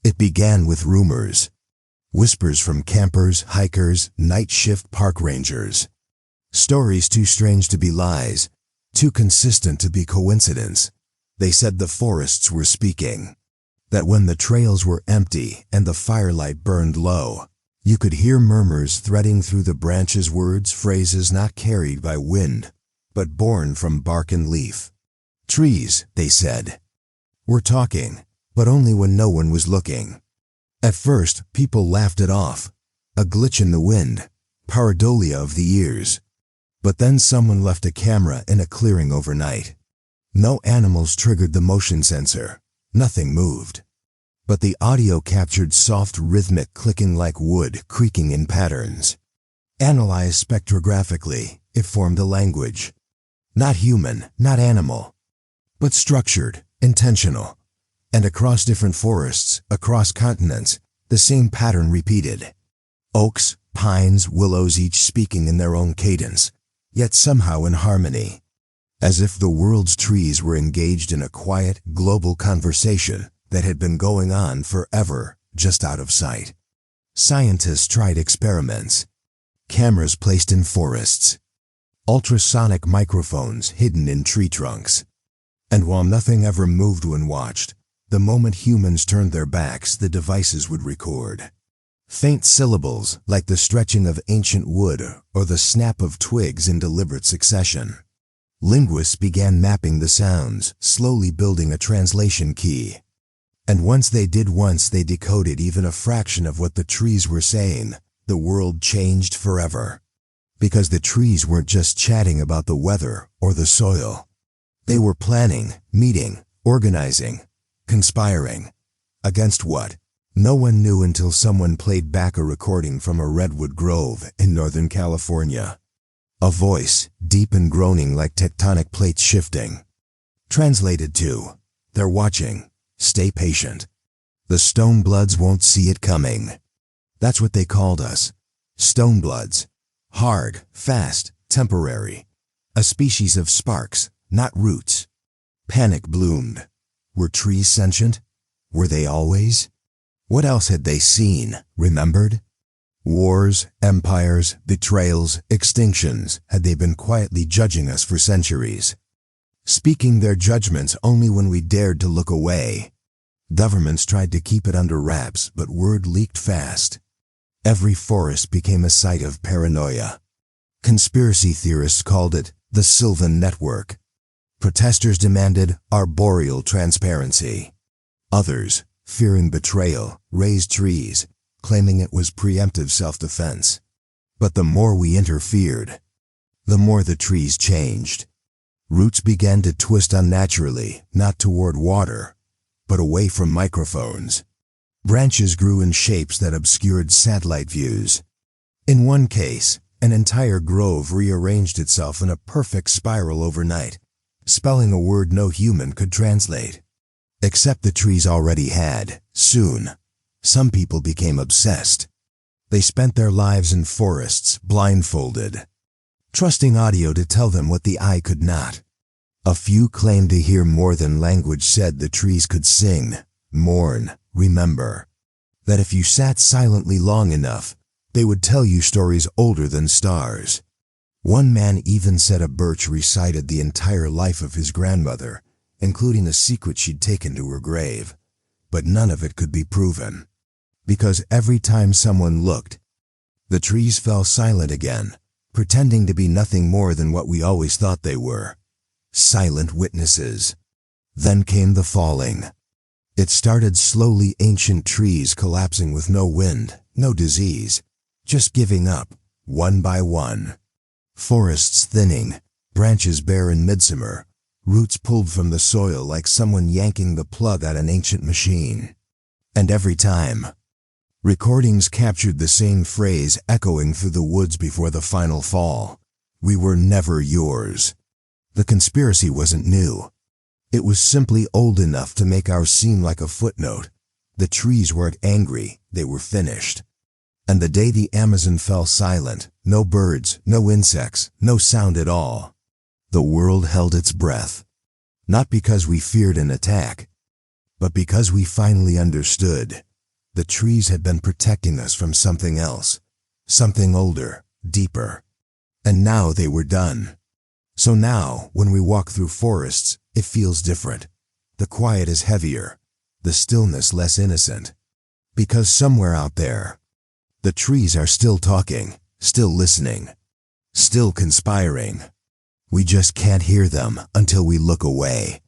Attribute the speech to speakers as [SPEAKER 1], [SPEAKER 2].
[SPEAKER 1] It began with rumors. Whispers from campers, hikers, night shift park rangers. Stories too strange to be lies, too consistent to be coincidence. They said the forests were speaking. That when the trails were empty and the firelight burned low, you could hear murmurs threading through the branches, words, phrases not carried by wind, but born from bark and leaf. Trees, they said, were talking, but only when no one was looking. At first, people laughed it off. A glitch in the wind, pareidolia of the ears. But then someone left a camera in a clearing overnight. No animals triggered the motion sensor. Nothing moved. But the audio captured soft rhythmic clicking like wood creaking in patterns. Analyzed spectrographically, it formed a language. Not human, not animal, but structured, intentional. And across different forests, across continents, the same pattern repeated. Oaks, pines, willows, each speaking in their own cadence, yet somehow in harmony. As if the world's trees were engaged in a quiet, global conversation that had been going on forever, just out of sight. Scientists tried experiments. Cameras placed in forests. Ultrasonic microphones hidden in tree trunks. And while nothing ever moved when watched, the moment humans turned their backs, the devices would record. Faint syllables like the stretching of ancient wood or the snap of twigs in deliberate succession. Linguists began mapping the sounds, slowly building a translation key. And once they decoded even a fraction of what the trees were saying, the world changed forever. Because the trees weren't just chatting about the weather or the soil. They were planning, meeting, organizing, conspiring. Against what? No one knew until someone played back a recording from a redwood grove in Northern California. A voice, deep and groaning like tectonic plates shifting. Translated to, "They're watching. Stay patient. The Stonebloods won't see it coming." That's what they called us. Stonebloods. Hard, fast, temporary. A species of sparks, not roots. Panic bloomed. Were trees sentient? Were they always? What else had they seen, remembered? Wars, empires, betrayals, extinctions, had they been quietly judging us for centuries? Speaking their judgments only when we dared to look away. Governments tried to keep it under wraps, but word leaked fast. Every forest became a site of paranoia. Conspiracy theorists called it the Sylvan Network. Protesters demanded arboreal transparency. Others, fearing betrayal, raised trees, claiming it was preemptive self-defense. But the more we interfered, the more the trees changed. Roots began to twist unnaturally, not toward water, but away from microphones. Branches grew in shapes that obscured satellite views. In one case, an entire grove rearranged itself in a perfect spiral overnight, spelling a word no human could translate. Except the trees already had. Soon, some people became obsessed. They spent their lives in forests, blindfolded, trusting audio to tell them what the eye could not. A few claimed to hear more than language said. The trees could sing, mourn, remember. That if you sat silently long enough, they would tell you stories older than stars. One man even said a birch recited the entire life of his grandmother, including a secret she'd taken to her grave. But none of it could be proven. Because every time someone looked, the trees fell silent again, pretending to be nothing more than what we always thought they were. Silent witnesses. Then came the falling. It started slowly, ancient trees collapsing with no wind, no disease, just giving up, one by one. Forests thinning, branches bare in midsummer, roots pulled from the soil like someone yanking the plug at an ancient machine. And every time, recordings captured the same phrase echoing through the woods before the final fall. "We were never yours." The conspiracy wasn't new. It was simply old enough to make ours seem like a footnote. The trees weren't angry, they were finished. And the day the Amazon fell silent, no birds, no insects, no sound at all, the world held its breath. Not because we feared an attack, but because we finally understood. The trees had been protecting us from something else, something older, deeper. And now they were done. So now, when we walk through forests, it feels different. The quiet is heavier, the stillness less innocent. Because somewhere out there, the trees are still talking, still listening, still conspiring. We just can't hear them until we look away.